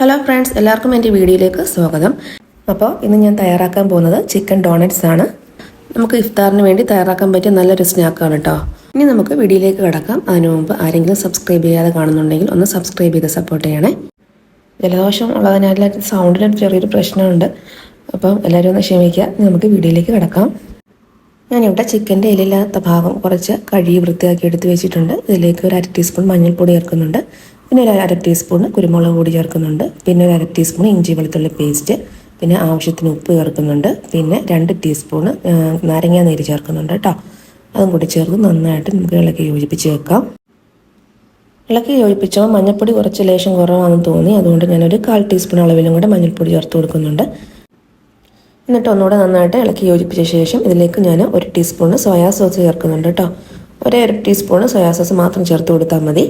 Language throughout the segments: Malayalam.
ഹലോ ഫ്രണ്ട്സ്, എല്ലാവർക്കും എൻ്റെ വീഡിയോയിലേക്ക് സ്വാഗതം. അപ്പോൾ ഇന്ന് ഞാൻ തയ്യാറാക്കാൻ പോകുന്നത് ചിക്കൻ ഡോണറ്റ്സ് ആണ്. നമുക്ക് ഇഫ്താറിന് വേണ്ടി തയ്യാറാക്കാൻ പറ്റിയ നല്ലൊരു സ്നാക്കാണ് കേട്ടോ. ഇനി നമുക്ക് വീഡിയോയിലേക്ക് കിടക്കാം. അതിനു മുമ്പ് ആരെങ്കിലും സബ്സ്ക്രൈബ് ചെയ്യാതെ കാണുന്നുണ്ടെങ്കിൽ ഒന്ന് സബ്സ്ക്രൈബ് ചെയ്ത് സപ്പോർട്ട് ചെയ്യണേ. ജലദോഷം ഉള്ളതിനാൽ സൗണ്ടിന് ചെറിയൊരു പ്രശ്നമുണ്ട്, അപ്പം എല്ലാവരും ഒന്ന് ക്ഷമിക്കുക. നമുക്ക് വീഡിയോയിലേക്ക് കിടക്കാം. ഞാനിവിടെ ചിക്കൻ്റെ എല്ലില്ലാത്ത ഭാഗം കുറച്ച് കഴുകി വൃത്തിയാക്കി എടുത്ത് വെച്ചിട്ടുണ്ട്. ഇതിലേക്ക് ഒരു 1/2 ടീസ്പൂൺ മഞ്ഞൾപ്പൊടി ചേർക്കുന്നുണ്ട്. പിന്നെ ഒരു 1/2 ടീസ്പൂൺ കുരുമുളക് പൊടി ചേർക്കുന്നുണ്ട്. പിന്നെ ഒരു 1/2 ടീസ്പൂൺ ഇഞ്ചി വെളുത്തുള്ളി പേസ്റ്റ്. പിന്നെ ആവശ്യത്തിന് ഉപ്പ് ചേർക്കുന്നുണ്ട്. പിന്നെ 2 ടീസ്പൂൺ നാരങ്ങാ നീര് ചേർക്കുന്നുണ്ട് കേട്ടോ. അതും കൂടി ചേർത്ത് നന്നായിട്ട് നമുക്ക് ഇളക്കി യോജിപ്പിച്ച് വെക്കാം. ഇളക്കി യോജിപ്പിച്ചോ മഞ്ഞൾപ്പൊടി കുറച്ച് ലേശം കുറവാണെന്ന് തോന്നി, അതുകൊണ്ട് ഞാനൊരു 1/4 ടീസ്പൂൺ അളവിലും കൂടെ മഞ്ഞൾപ്പൊടി ചേർത്ത് കൊടുക്കുന്നുണ്ട്. എന്നിട്ട് ഒന്നുകൂടെ നന്നായിട്ട് ഇളക്കി യോജിപ്പിച്ച ശേഷം ഇതിലേക്ക് ഞാൻ 1 ടീസ്പൂൺ സോയാ സോസ് ചേർക്കുന്നുണ്ട് കേട്ടോ. 1 ടീസ്പൂൺ സോയാ സോസ് മാത്രം ചേർത്ത് കൊടുത്താൽ മതി.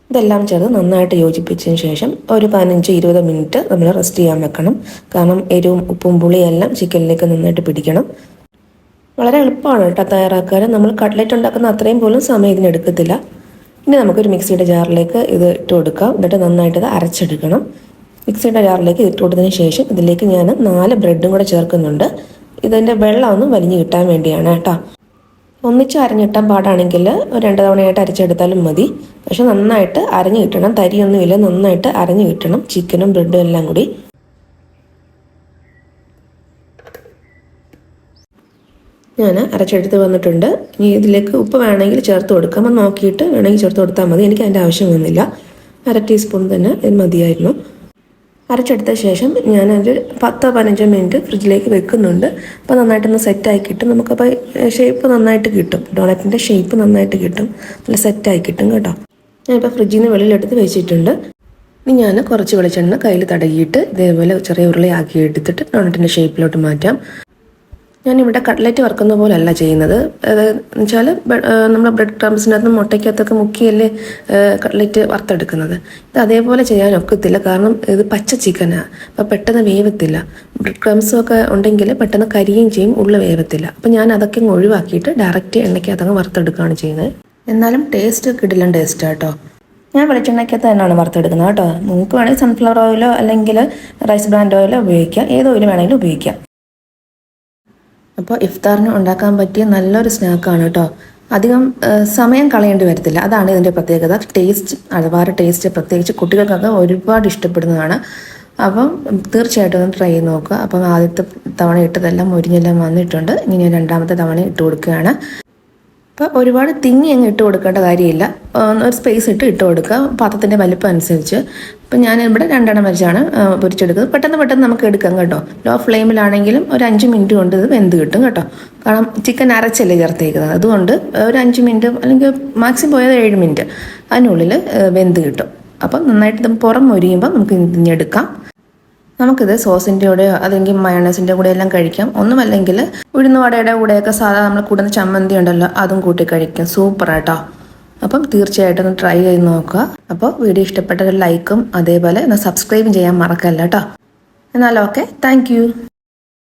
ഇതെല്ലാം ചേർത്ത് നന്നായിട്ട് യോജിപ്പിച്ചതിന് ശേഷം ഒരു 15-20 മിനിറ്റ് നമ്മൾ റെസ്റ്റ് ചെയ്യാൻ വെക്കണം. കാരണം എരിവും ഉപ്പും പുളിയെല്ലാം ചിക്കനിലേക്ക് നന്നായിട്ട് പിടിക്കണം. വളരെ എളുപ്പമാണ് കേട്ടോ തയ്യാറാക്കാൻ. നമ്മൾ കട്ട്ലറ്റ് ഉണ്ടാക്കുന്ന അത്രയും പോലും സമയം ഇതിനെടുക്കത്തില്ല. ഇനി നമുക്കൊരു മിക്സിയുടെ ജാറിലേക്ക് ഇത് ഇട്ട് കൊടുക്കാം. എന്നിട്ട് നന്നായിട്ട് ഇത് അരച്ചെടുക്കണം. മിക്സിയുടെ ജാറിലേക്ക് ഇട്ട് കൊടുത്തതിന് ശേഷം ഇതിലേക്ക് ഞാൻ 4 ബ്രെഡും കൂടെ ചേർക്കുന്നുണ്ട്. ഇതിൻ്റെ വെള്ളം ഒന്ന് വലിഞ്ഞ് കിട്ടാൻ വേണ്ടിയാണ് കേട്ടോ. ഒന്നിച്ച് അരഞ്ഞിട്ടാൻ പാടാണെങ്കിൽ 2 തവണയായിട്ട് അരച്ചെടുത്താലും മതി. പക്ഷെ നന്നായിട്ട് അരഞ്ഞ് കിട്ടണം, തരിയൊന്നുമില്ല, നന്നായിട്ട് അരഞ്ഞ് കിട്ടണം ചിക്കനും ബ്രെഡും എല്ലാം കൂടി. ഞാൻ അരച്ചെടുത്ത് വന്നിട്ടുണ്ട്. ഇനി ഇതിലേക്ക് ഉപ്പ് വേണമെങ്കിൽ ചേർത്ത് കൊടുക്കാം, അപ്പം നോക്കിയിട്ട് വേണമെങ്കിൽ ചേർത്ത് കൊടുത്താൽ മതി. എനിക്ക് അതിൻ്റെ ആവശ്യം വന്നില്ല, 1/2 ടീസ്പൂൺ തന്നെ ഇത് മതിയായിരുന്നു. അരച്ചെടുത്ത ശേഷം ഞാനൊരു 10-15 മിനിറ്റ് ഫ്രിഡ്ജിലേക്ക് വെക്കുന്നുണ്ട്. അപ്പോൾ നന്നായിട്ടൊന്ന് സെറ്റായി കിട്ടും. നമുക്കപ്പോൾ ഷേപ്പ് നന്നായിട്ട് കിട്ടും, ഡോണറ്റിൻ്റെ ഷേപ്പ് നന്നായിട്ട് കിട്ടും, നല്ല സെറ്റായി കിട്ടും കേട്ടോ. ഞാനിപ്പോൾ ഫ്രിഡ്ജിൽ നിന്ന് വെളിയിലെടുത്ത് വെച്ചിട്ടുണ്ട്. ഇനി ഞാൻ കുറച്ച് വെളിച്ചെണ്ണ കയ്യിൽ തടകിയിട്ട് ഇതേപോലെ ചെറിയ ഉരുളയാക്കി എടുത്തിട്ട് ഡോണറ്റിൻ്റെ ഷേപ്പിലോട്ട് മാറ്റാം. ഞാനിവിടെ കട്ട്ലറ്റ് വറുക്കുന്ന പോലല്ല ചെയ്യുന്നത്. എന്നുവെച്ചാൽ നമ്മൾ ബ്രെഡ് ക്രംസിനകത്ത് മുട്ടയ്ക്കകത്തൊക്കെ മുക്കിയല്ലേ കട്ട്ലറ്റ് വറുത്തെടുക്കുന്നത്. ഇത് അതേപോലെ ചെയ്യാൻ ഒക്കത്തില്ല, കാരണം ഇത് പച്ച ചിക്കനാണ്. അപ്പോൾ പെട്ടെന്ന് വേവത്തില്ല. ബ്രെഡ് ക്രംസും ഒക്കെ ഉണ്ടെങ്കിൽ പെട്ടെന്ന് കരിയും ചെയ്യും, ഉള്ളിൽ വേവത്തില്ല. അപ്പോൾ ഞാൻ അതൊക്കെ ഒഴിവാക്കിയിട്ട് ഡയറക്റ്റ് എണ്ണയ്ക്കകത്തങ്ങ് വറുത്തെടുക്കുകയാണ് ചെയ്യുന്നത്. എന്നാലും ടേസ്റ്റ് കിടിലൻ ടേസ്റ്റ് കേട്ടോ. ഞാൻ വെളിച്ചെണ്ണയ്ക്കകത്ത് തന്നെയാണ് വറുത്തെടുക്കുന്നത് കേട്ടോ. നിങ്ങൾക്ക് വേണമെങ്കിൽ സൺഫ്ലവർ ഓയിലോ അല്ലെങ്കിൽ റൈസ് ബ്രാൻഡ് ഓയിലോ ഉപയോഗിക്കാം, ഏത് ഓയിൽ വേണമെങ്കിലും ഉപയോഗിക്കാം. അപ്പോൾ ഇഫ്താറിന് ഉണ്ടാക്കാൻ പറ്റിയ നല്ലൊരു സ്നാക്കാണ് കേട്ടോ. അധികം സമയം കളയേണ്ടി വരത്തില്ല, അതാണ് ഇതിൻ്റെ പ്രത്യേകത. ടേസ്റ്റ്, അളവാറ് ടേസ്റ്റ്, പ്രത്യേകിച്ച് കുട്ടികൾക്കൊക്കെ ഒരുപാട് ഇഷ്ടപ്പെടുന്നതാണ്. അപ്പം തീർച്ചയായിട്ടും ഒന്ന് ട്രൈ ചെയ്ത് നോക്കുക. അപ്പം ആദ്യത്തെ തവണ ഇട്ടതെല്ലാം മുരിഞ്ഞെല്ലാം വന്നിട്ടുണ്ട്. ഇനി ഞാൻ 2ാമത്തെ തവണ ഇട്ട് കൊടുക്കുകയാണ്. അപ്പോൾ ഒരുപാട് തിങ്ങി അങ്ങ് ഇട്ട് കൊടുക്കേണ്ട കാര്യമില്ല, ഒരു സ്പേസ് ഇട്ട് കൊടുക്കുക പാത്രത്തിൻ്റെ വലിപ്പം അനുസരിച്ച്. ഇപ്പം ഞാൻ ഇവിടെ 2 എണ്ണം വെച്ചാണ് പൊരിച്ചെടുക്കുന്നത്. പെട്ടെന്ന് നമുക്ക് എടുക്കാം കേട്ടോ. ലോ ഫ്ലെയിമിലാണെങ്കിലും ഒരു 5 മിനിറ്റ് കൊണ്ട് ഇത് വെന്ത് കിട്ടും കേട്ടോ. കാരണം ചിക്കൻ അരച്ചല്ലേ ചേർത്തേക്കുന്നത്, അതുകൊണ്ട് ഒരു 5 മിനിറ്റ് അല്ലെങ്കിൽ മാക്സിമം പോയത് 7 മിനിറ്റ് അതിനുള്ളിൽ വെന്ത് കിട്ടും. അപ്പം നന്നായിട്ട് ഇത് പുറം മൊരിയുമ്പോൾ നമുക്ക് ഇതിഞ്ഞെടുക്കാം. നമുക്കിത് സോസിൻ്റെ കൂടെയോ അല്ലെങ്കിൽ മയോണൈസിൻ്റെ കൂടെ എല്ലാം കഴിക്കാം. ഒന്നുമല്ലെങ്കിൽ ഉഴുന്നുവടയുടെ കൂടെയൊക്കെ സാധാ നമ്മൾ കൂടുന്ന ചമ്മന്തി ഉണ്ടല്ലോ, അതും കൂട്ടി കഴിക്കാം. സൂപ്പറാട്ടോ. അപ്പം തീർച്ചയായിട്ടും ഒന്ന് ട്രൈ ചെയ്ത് നോക്കുക. അപ്പോൾ വീഡിയോ ഇഷ്ടപ്പെട്ട ഒരു ലൈക്കും അതേപോലെ ഒന്ന് സബ്സ്ക്രൈബും ചെയ്യാൻ മറക്കല്ല കേട്ടോ. എന്നാൽ ഓക്കെ, താങ്ക് യു.